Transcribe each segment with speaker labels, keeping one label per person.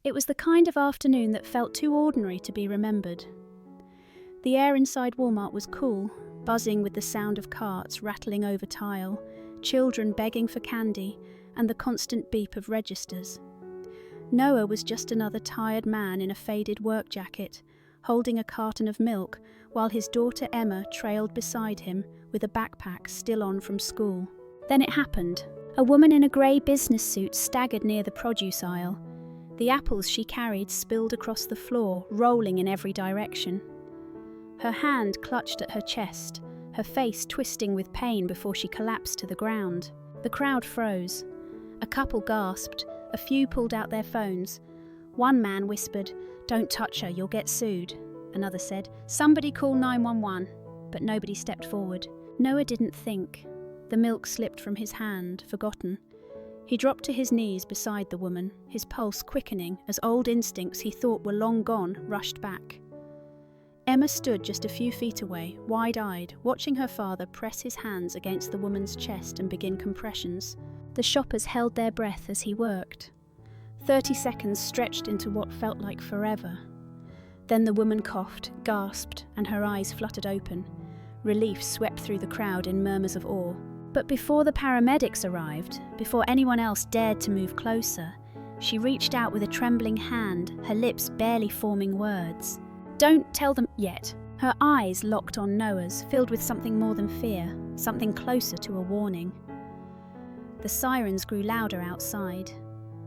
Speaker 1: It was the kind of afternoon that felt too ordinary to be remembered. The air inside Walmart was cool, buzzing with the sound of carts rattling over tile, children begging for candy, and the constant beep of registers. Noah was just another tired man in a faded work jacket, holding a carton of milk, while his daughter Emma trailed beside him with a backpack still on from school. Then it happened. A woman in a grey business suit staggered near the produce aisle. The apples she carried spilled across the floor, rolling in every direction. Her hand clutched at her chest, her face twisting with pain before she collapsed to the ground. The crowd froze. A couple gasped, a few pulled out their phones. One man whispered, "Don't touch her, you'll get sued." Another said, "Somebody call 911." But nobody stepped forward. Noah didn't think. The milk slipped from his hand, forgotten. He dropped to his knees beside the woman, his pulse quickening as old instincts he thought were long gone rushed back. Emma stood just a few feet away, wide-eyed, watching her father press his hands against the woman's chest and begin compressions. The shoppers held their breath as he worked. 30 seconds stretched into what felt like forever. Then the woman coughed, gasped, and her eyes fluttered open. Relief swept through the crowd in murmurs of awe. But before the paramedics arrived, before anyone else dared to move closer, she reached out with a trembling hand, her lips barely forming words. "Don't tell them yet." Her eyes locked on Noah's, filled with something more than fear, something closer to a warning. The sirens grew louder outside.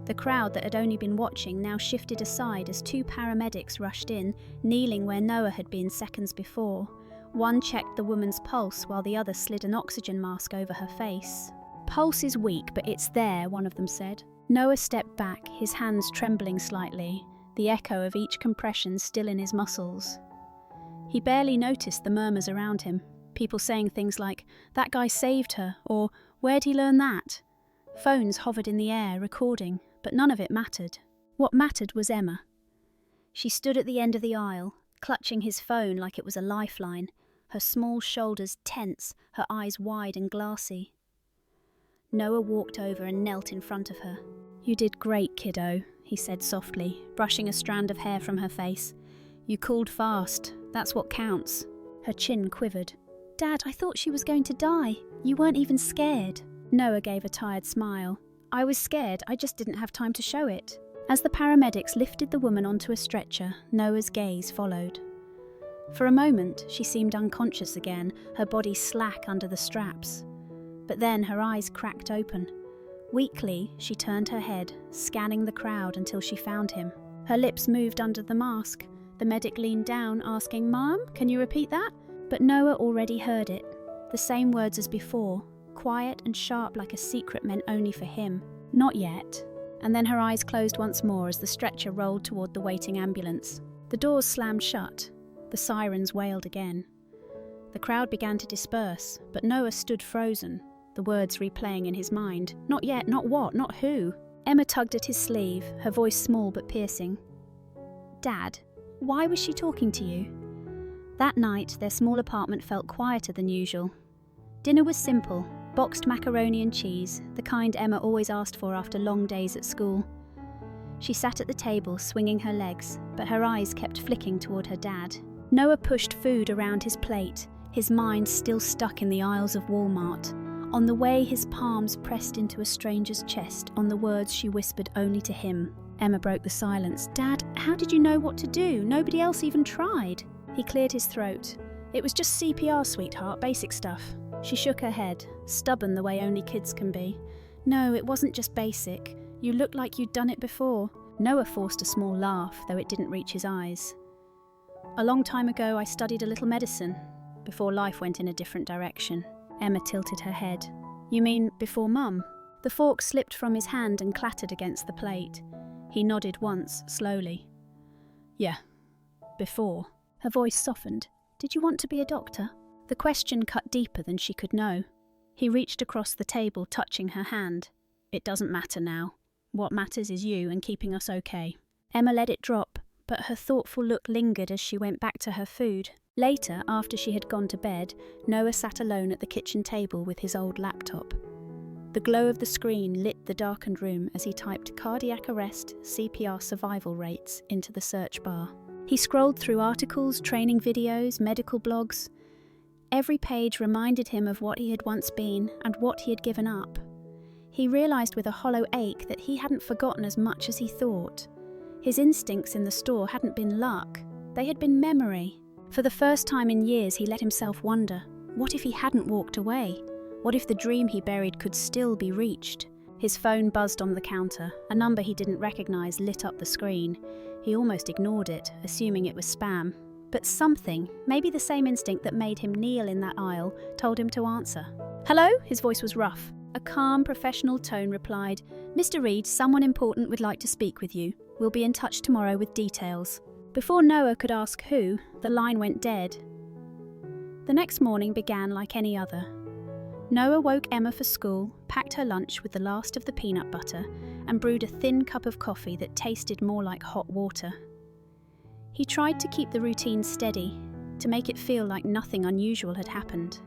Speaker 1: The crowd that had only been watching now shifted aside as 2 paramedics rushed in, kneeling where Noah had been seconds before. One checked the woman's pulse while the other slid an oxygen mask over her face. "Pulse is weak, but it's there," one of them said. Noah stepped back, his hands trembling slightly, the echo of each compression still in his muscles. He barely noticed the murmurs around him, people saying things like, "That guy saved her," or "Where'd he learn that?" Phones hovered in the air, recording, but none of it mattered. What mattered was Emma. She stood at the end of the aisle, clutching his phone like it was a lifeline, her small shoulders tense, her eyes wide and glassy. Noah walked over and knelt in front of her. "You did great, kiddo," he said softly, brushing a strand of hair from her face. "You cooled fast. That's what counts." Her chin quivered. "Dad, I thought she was going to die. You weren't even scared." Noah gave a tired smile. "I was scared, I just didn't have time to show it." As the paramedics lifted the woman onto a stretcher, Noah's gaze followed. For a moment, she seemed unconscious again, her body slack under the straps. But then her eyes cracked open. Weakly, she turned her head, scanning the crowd until she found him. Her lips moved under the mask. The medic leaned down, asking, "Mom, can you repeat that?" But Noah already heard it. The same words as before, quiet and sharp like a secret meant only for him. "Not yet." And then her eyes closed once more as the stretcher rolled toward the waiting ambulance. The doors slammed shut. The sirens wailed again. The crowd began to disperse, but Noah stood frozen, the words replaying in his mind. Not yet, not what, not who. Emma tugged at his sleeve, her voice small but piercing. "Dad, why was she talking to you?" That night, their small apartment felt quieter than usual. Dinner was simple, boxed macaroni and cheese, the kind Emma always asked for after long days at school. She sat at the table, swinging her legs, but her eyes kept flicking toward her dad. Noah pushed food around his plate, his mind still stuck in the aisles of Walmart, on the way his palms pressed into a stranger's chest, on the words she whispered only to him. Emma broke the silence. "Dad, how did you know what to do? Nobody else even tried." He cleared his throat. "It was just CPR, sweetheart, basic stuff." She shook her head, stubborn the way only kids can be. "No, it wasn't just basic. You looked like you'd done it before." Noah forced a small laugh, though it didn't reach his eyes. "A long time ago I studied a little medicine, before life went in a different direction." Emma tilted her head. "You mean before Mum?" The fork slipped from his hand and clattered against the plate. He nodded once, slowly. "Yeah, before." Her voice softened. "Did you want to be a doctor?" The question cut deeper than she could know. He reached across the table, touching her hand. "It doesn't matter now. What matters is you and keeping us okay." Emma let it drop, but her thoughtful look lingered as she went back to her food. Later, after she had gone to bed, Noah sat alone at the kitchen table with his old laptop. The glow of the screen lit the darkened room as he typed cardiac arrest, CPR survival rates into the search bar. He scrolled through articles, training videos, medical blogs. Every page reminded him of what he had once been and what he had given up. He realised with a hollow ache that he hadn't forgotten as much as he thought. His instincts in the store hadn't been luck, they had been memory. For the first time in years, he let himself wonder, what if he hadn't walked away? What if the dream he buried could still be reached? His phone buzzed on the counter. A number he didn't recognise lit up the screen. He almost ignored it, assuming it was spam. But something, maybe the same instinct that made him kneel in that aisle, told him to answer. "Hello?" His voice was rough. A calm, professional tone replied, "Mr. Reed, someone important would like to speak with you. We'll be in touch tomorrow with details." Before Noah could ask who, the line went dead. The next morning began like any other. Noah woke Emma for school, packed her lunch with the last of the peanut butter, and brewed a thin cup of coffee that tasted more like hot water. He tried to keep the routine steady, to make it feel like nothing unusual had happened.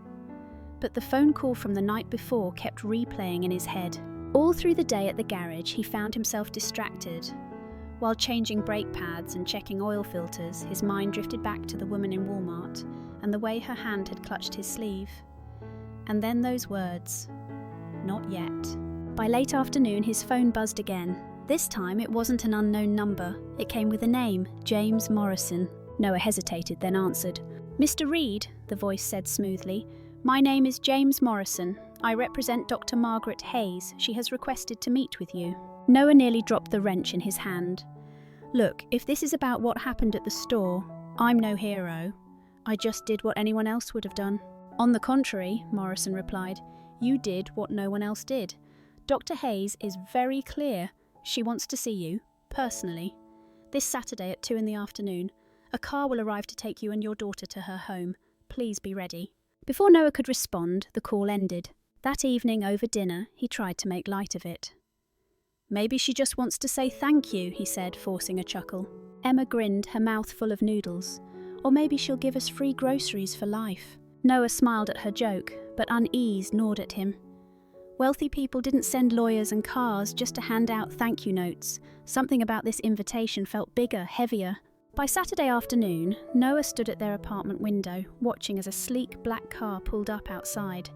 Speaker 1: But the phone call from the night before kept replaying in his head. All through the day at the garage, he found himself distracted. While changing brake pads and checking oil filters, his mind drifted back to the woman in Walmart and the way her hand had clutched his sleeve. And then those words, "Not yet." By late afternoon, his phone buzzed again. This time, it wasn't an unknown number. It came with a name, James Morrison. Noah hesitated, then answered. "Mr. Reed," the voice said smoothly, "my name is James Morrison. I represent Dr. Margaret Hayes. She has requested to meet with you." Noah nearly dropped the wrench in his hand. "Look, if this is about what happened at the store, I'm no hero. I just did what anyone else would have done." "On the contrary," Morrison replied, "you did what no one else did. Dr. Hayes is very clear. She wants to see you, personally. This Saturday at 2 in the afternoon. A car will arrive to take you and your daughter to her home. Please be ready." Before Noah could respond, the call ended. That evening, over dinner, he tried to make light of it. "Maybe she just wants to say thank you," he said, forcing a chuckle. Emma grinned, her mouth full of noodles. "Or maybe she'll give us free groceries for life." Noah smiled at her joke, but unease gnawed at him. Wealthy people didn't send lawyers and cars just to hand out thank you notes. Something about this invitation felt bigger, heavier. By Saturday afternoon, Noah stood at their apartment window, watching as a sleek black car pulled up outside.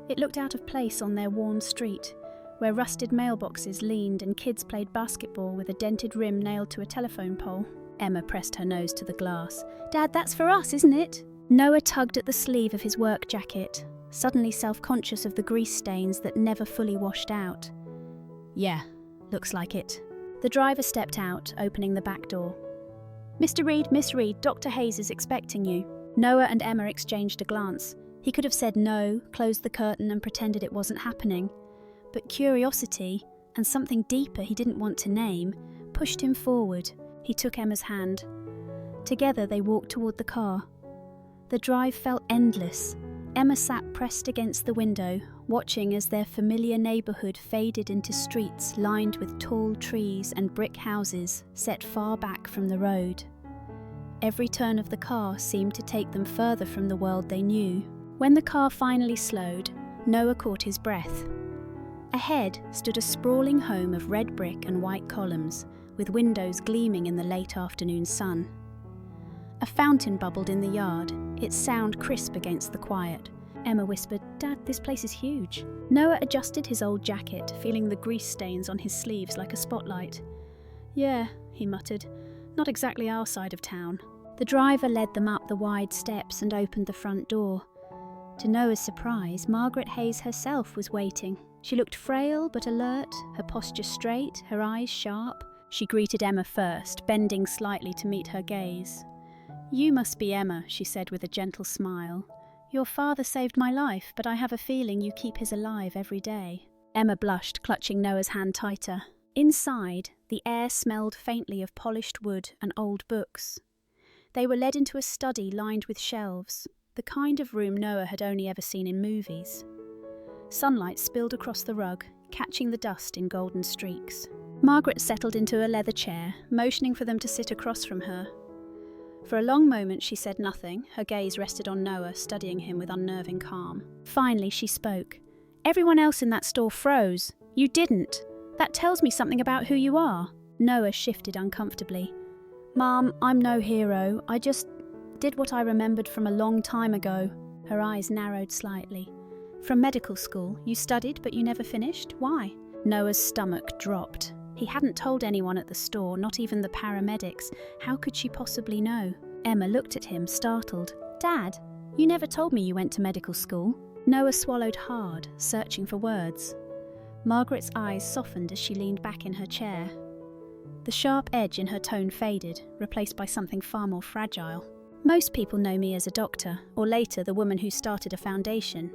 Speaker 1: It looked out of place on their worn street, where rusted mailboxes leaned and kids played basketball with a dented rim nailed to a telephone pole. Emma pressed her nose to the glass. "Dad, that's for us, isn't it?" Noah tugged at the sleeve of his work jacket, suddenly self-conscious of the grease stains that never fully washed out. "Yeah, looks like it." The driver stepped out, opening the back door. "Mr. Reed, Miss Reed, Dr. Hayes is expecting you." Noah and Emma exchanged a glance. He could have said no, closed the curtain and pretended it wasn't happening. But curiosity, and something deeper he didn't want to name, pushed him forward. He took Emma's hand. Together they walked toward the car. The drive felt endless. Emma sat pressed against the window, watching as their familiar neighbourhood faded into streets lined with tall trees and brick houses set far back from the road. Every turn of the car seemed to take them further from the world they knew. When the car finally slowed, Noah caught his breath. Ahead stood a sprawling home of red brick and white columns, with windows gleaming in the late afternoon sun. A fountain bubbled in the yard, its sound crisp against the quiet. Emma whispered, "Dad, this place is huge." Noah adjusted his old jacket, feeling the grease stains on his sleeves like a spotlight. "Yeah," he muttered, "not exactly our side of town." The driver led them up the wide steps and opened the front door. To Noah's surprise, Margaret Hayes herself was waiting. She looked frail but alert, her posture straight, her eyes sharp. She greeted Emma first, bending slightly to meet her gaze. "You must be Emma," she said with a gentle smile. "Your father saved my life, but I have a feeling you keep his alive every day." Emma blushed, clutching Noah's hand tighter. Inside, the air smelled faintly of polished wood and old books. They were led into a study lined with shelves, the kind of room Noah had only ever seen in movies. Sunlight spilled across the rug, catching the dust in golden streaks. Margaret settled into a leather chair, motioning for them to sit across from her. For a long moment she said nothing, her gaze rested on Noah, studying him with unnerving calm. Finally she spoke. Everyone else in that store froze. You didn't. That tells me something about who you are. Noah shifted uncomfortably. Mom, I'm no hero. I just did what I remembered from a long time ago. Her eyes narrowed slightly. From medical school, you studied but you never finished? Why? Noah's stomach dropped. He hadn't told anyone at the store, not even the paramedics. How could she possibly know? Emma looked at him, startled. Dad, you never told me you went to medical school. Noah swallowed hard, searching for words. Margaret's eyes softened as she leaned back in her chair. The sharp edge in her tone faded, replaced by something far more fragile. Most people know me as a doctor, or later the woman who started a foundation.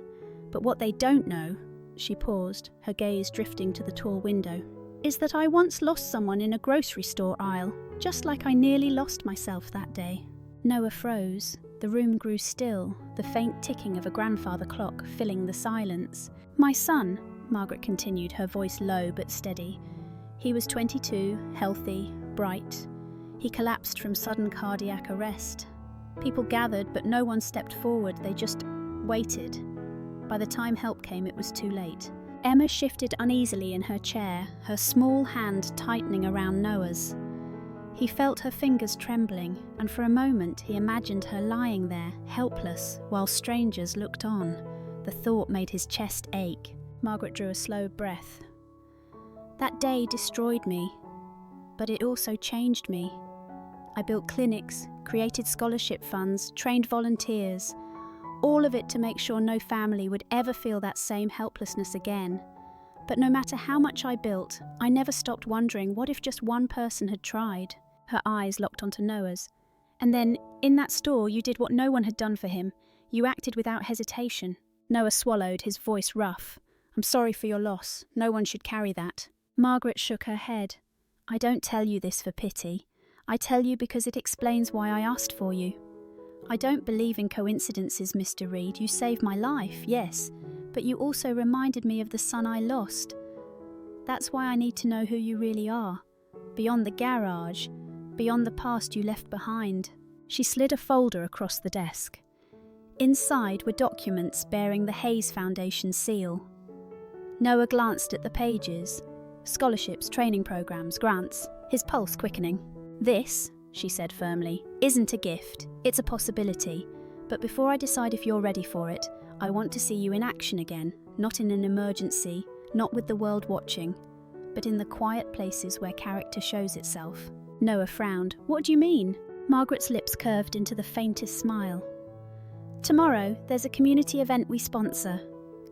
Speaker 1: But what they don't know, she paused, her gaze drifting to the tall window, is that I once lost someone in a grocery store aisle, just like I nearly lost myself that day. Noah froze. The room grew still, the faint ticking of a grandfather clock filling the silence. My son, Margaret continued, her voice low but steady. He was 22, healthy, bright. He collapsed from sudden cardiac arrest. People gathered, but no one stepped forward, they just waited. By the time help came, it was too late. Emma shifted uneasily in her chair, her small hand tightening around Noah's. He felt her fingers trembling, and for a moment he imagined her lying there, helpless, while strangers looked on. The thought made his chest ache. Margaret drew a slow breath. That day destroyed me, but it also changed me. I built clinics, created scholarship funds, trained volunteers, all of it to make sure no family would ever feel that same helplessness again. But no matter how much I built, I never stopped wondering, what if just one person had tried? Her eyes locked onto Noah's. And then, in that store, you did what no one had done for him. You acted without hesitation. Noah swallowed, his voice rough. I'm sorry for your loss. No one should carry that. Margaret shook her head. I don't tell you this for pity. I tell you because it explains why I asked for you. I don't believe in coincidences, Mr. Reed. You saved my life, yes, but you also reminded me of the son I lost. That's why I need to know who you really are. Beyond the garage, beyond the past you left behind. She slid a folder across the desk. Inside were documents bearing the Hayes Foundation seal. Noah glanced at the pages. Scholarships, training programs, grants, his pulse quickening. This, she said firmly, isn't a gift, it's a possibility. But before I decide if you're ready for it, I want to see you in action again, not in an emergency, not with the world watching, but in the quiet places where character shows itself. Noah frowned. What do you mean? Margaret's lips curved into the faintest smile. Tomorrow, there's a community event we sponsor.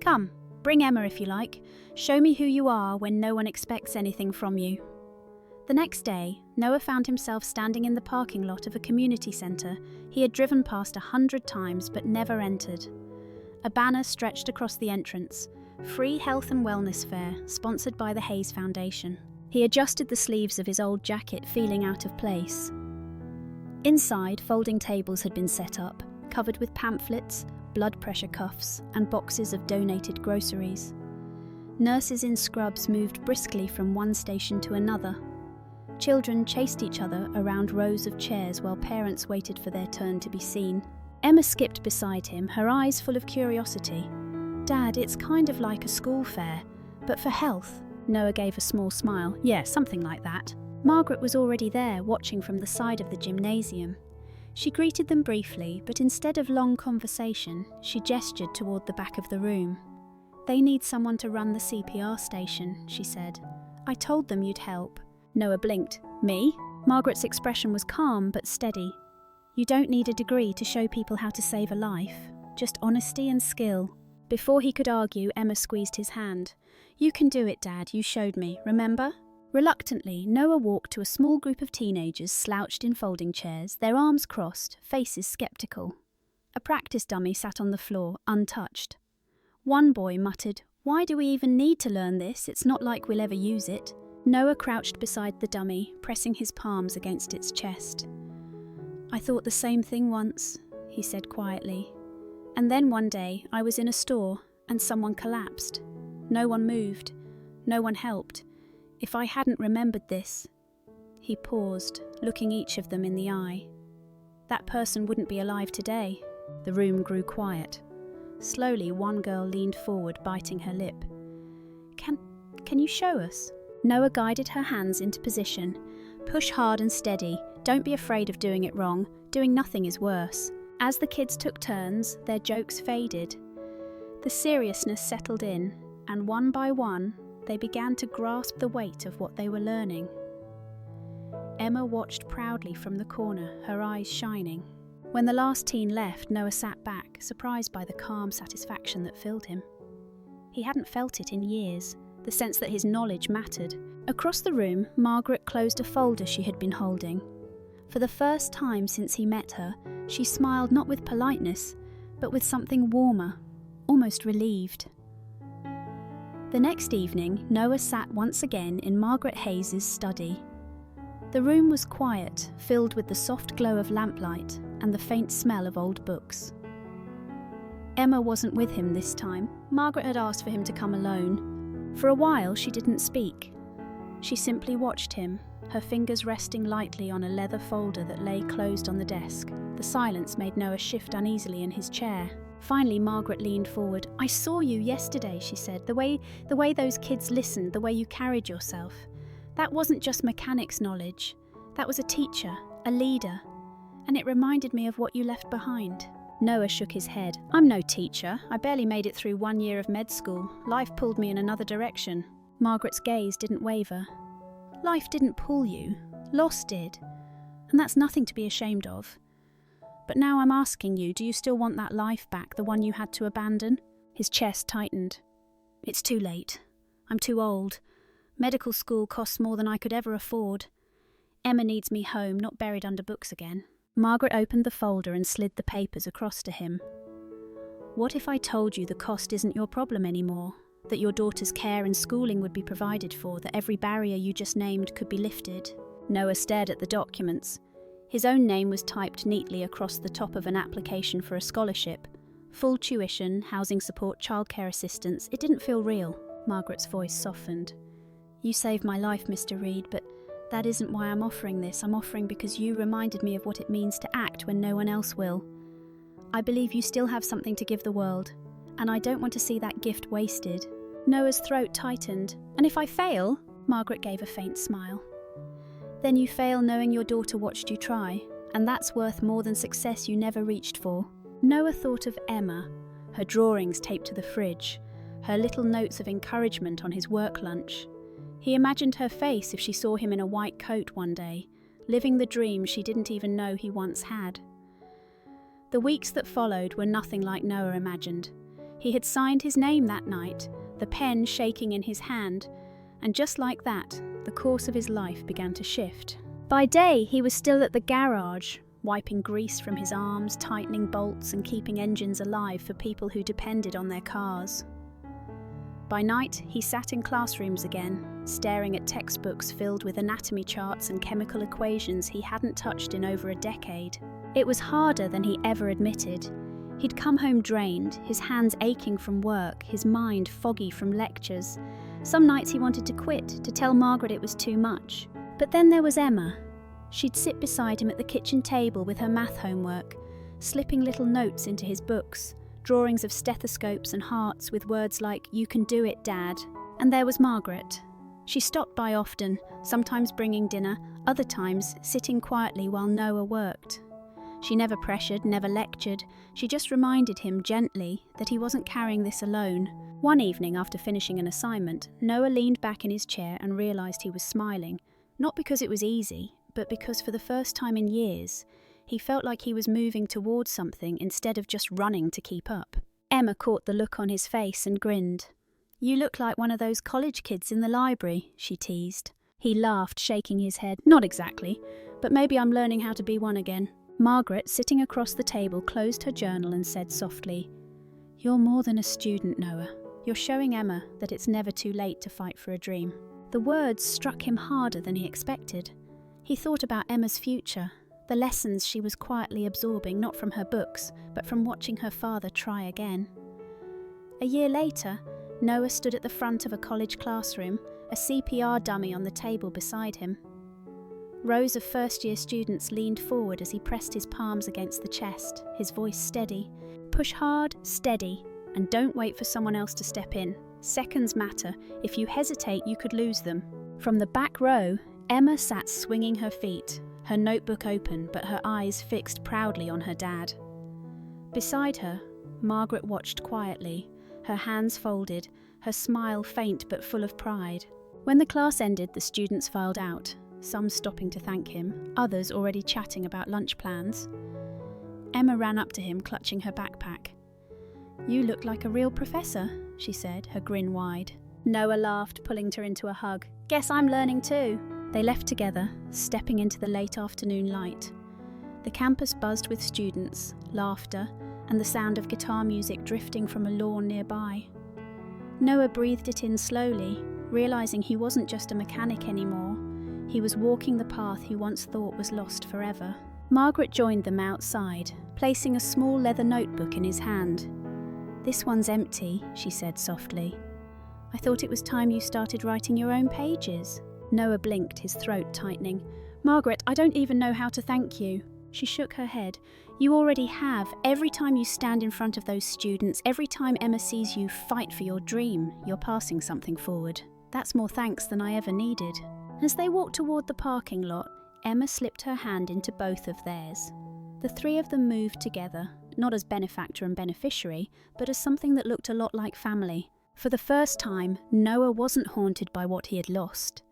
Speaker 1: Come, bring Emma if you like. Show me who you are when no one expects anything from you. The next day, Noah found himself standing in the parking lot of a community centre he had driven past 100 times but never entered. A banner stretched across the entrance, free health and wellness fair, sponsored by the Hayes Foundation. He adjusted the sleeves of his old jacket, feeling out of place. Inside, folding tables had been set up, covered with pamphlets, blood pressure cuffs, and boxes of donated groceries. Nurses in scrubs moved briskly from one station to another. Children chased each other around rows of chairs while parents waited for their turn to be seen. Emma skipped beside him, her eyes full of curiosity. Dad, it's kind of like a school fair, but for health. Noah gave a small smile. Yeah, something like that. Margaret was already there, watching from the side of the gymnasium. She greeted them briefly, but instead of long conversation, she gestured toward the back of the room. They need someone to run the CPR station, she said. I told them you'd help. Noah blinked. Me? Margaret's expression was calm but steady. You don't need a degree to show people how to save a life, just honesty and skill. Before he could argue, Emma squeezed his hand. You can do it, Dad, you showed me, remember? Reluctantly, Noah walked to a small group of teenagers slouched in folding chairs, their arms crossed, faces skeptical. A practice dummy sat on the floor, untouched. One boy muttered, Why do we even need to learn this? It's not like we'll ever use it. Noah crouched beside the dummy, pressing his palms against its chest. I thought the same thing once, he said quietly. And then one day, I was in a store, and someone collapsed. No one moved. No one helped. If I hadn't remembered this... He paused, looking each of them in the eye. That person wouldn't be alive today. The room grew quiet. Slowly, one girl leaned forward, biting her lip. Can you show us? Noah guided her hands into position. Push hard and steady. Don't be afraid of doing it wrong. Doing nothing is worse. As the kids took turns, their jokes faded. The seriousness settled in, and one by one, they began to grasp the weight of what they were learning. Emma watched proudly from the corner, her eyes shining. When the last teen left, Noah sat back, surprised by the calm satisfaction that filled him. He hadn't felt it in years, the sense that his knowledge mattered. Across the room, Margaret closed a folder she had been holding. For the first time since he met her, she smiled not with politeness, but with something warmer, almost relieved. The next evening, Noah sat once again in Margaret Hayes's study. The room was quiet, filled with the soft glow of lamplight and the faint smell of old books. Emma wasn't with him this time. Margaret had asked for him to come alone. For a while, she didn't speak. She simply watched him, her fingers resting lightly on a leather folder that lay closed on the desk. The silence made Noah shift uneasily in his chair. Finally, Margaret leaned forward. "I saw you yesterday," she said. The way those kids listened, the way you carried yourself. That wasn't just mechanics knowledge. That was a teacher, a leader. And it reminded me of what you left behind." Noah shook his head. "I'm no teacher. I barely made it through 1 year of med school. Life pulled me in another direction." Margaret's gaze didn't waver. "Life didn't pull you. Loss did. And that's nothing to be ashamed of. But now I'm asking you, do you still want that life back, the one you had to abandon?" His chest tightened. "It's too late. I'm too old. Medical school costs more than I could ever afford. Emma needs me home, not buried under books again." Margaret opened the folder and slid the papers across to him. "What if I told you the cost isn't your problem anymore? That your daughter's care and schooling would be provided for, that every barrier you just named could be lifted?" Noah stared at the documents. His own name was typed neatly across the top of an application for a scholarship. Full tuition, housing support, childcare assistance. It didn't feel real. Margaret's voice softened. "You saved my life, Mr. Reed, but that isn't why I'm offering this. I'm offering because you reminded me of what it means to act when no one else will. I believe you still have something to give the world, and I don't want to see that gift wasted." Noah's throat tightened. "And if I fail?" Margaret gave a faint smile. "Then you fail knowing your daughter watched you try, and that's worth more than success you never reached for." Noah thought of Emma, her drawings taped to the fridge, her little notes of encouragement on his work lunch. He imagined her face if she saw him in a white coat one day, living the dream she didn't even know he once had. The weeks that followed were nothing like Noah imagined. He had signed his name that night, the pen shaking in his hand, and just like that, the course of his life began to shift. By day, he was still at the garage, wiping grease from his arms, tightening bolts and keeping engines alive for people who depended on their cars. By night, he sat in classrooms again, staring at textbooks filled with anatomy charts and chemical equations he hadn't touched in over a decade. It was harder than he ever admitted. He'd come home drained, his hands aching from work, his mind foggy from lectures. Some nights he wanted to quit, to tell Margaret it was too much. But then there was Emma. She'd sit beside him at the kitchen table with her math homework, slipping little notes into his books, drawings of stethoscopes and hearts with words like, "You can do it, Dad." And there was Margaret. She stopped by often, sometimes bringing dinner, other times sitting quietly while Noah worked. She never pressured, never lectured. She just reminded him gently that he wasn't carrying this alone. One evening, after finishing an assignment, Noah leaned back in his chair and realised he was smiling, not because it was easy, but because for the first time in years, he felt like he was moving towards something instead of just running to keep up. Emma caught the look on his face and grinned. "You look like one of those college kids in the library," she teased. He laughed, shaking his head. "Not exactly, but maybe I'm learning how to be one again." Margaret, sitting across the table, closed her journal and said softly, "You're more than a student, Noah. You're showing Emma that it's never too late to fight for a dream." The words struck him harder than he expected. He thought about Emma's future, the lessons she was quietly absorbing, not from her books, but from watching her father try again. A year later, Noah stood at the front of a college classroom, a CPR dummy on the table beside him. Rows of first-year students leaned forward as he pressed his palms against the chest, his voice steady. "Push hard, steady. and don't wait for someone else to step in. Seconds matter. If you hesitate, you could lose them. From the back row, Emma sat swinging her feet, her notebook open but her eyes fixed proudly on her dad. Beside her, Margaret watched quietly, her hands folded, her smile faint but full of pride. When the class ended, the students filed out, some stopping to thank him, others already chatting about lunch plans. Emma ran up to him, clutching her backpack. "You look like a real professor," she said, her grin wide. Noah laughed, pulling her into a hug. "Guess I'm learning too." They left together, stepping into the late afternoon light. The campus buzzed with students, laughter, and the sound of guitar music drifting from a lawn nearby. Noah breathed it in slowly, realizing he wasn't just a mechanic anymore. He was walking the path he once thought was lost forever. Margaret joined them outside, placing a small leather notebook in his hand. "This one's empty," she said softly. "I thought it was time you started writing your own pages." Noah blinked, his throat tightening. "Margaret, I don't even know how to thank you." She shook her head. "You already have. Every time you stand in front of those students, every time Emma sees you fight for your dream, you're passing something forward. That's more thanks than I ever needed." As they walked toward the parking lot, Emma slipped her hand into both of theirs. The three of them moved together, not as benefactor and beneficiary, but as something that looked a lot like family. For the first time, Noah wasn't haunted by what he had lost.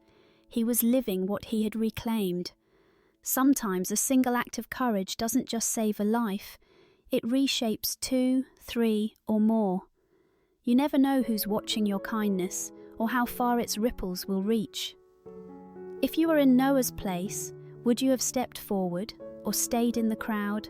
Speaker 1: He was living what he had reclaimed. Sometimes a single act of courage doesn't just save a life, it reshapes 2, 3, or more. You never know who's watching your kindness, or how far its ripples will reach. If you were in Noah's place, would you have stepped forward, or stayed in the crowd?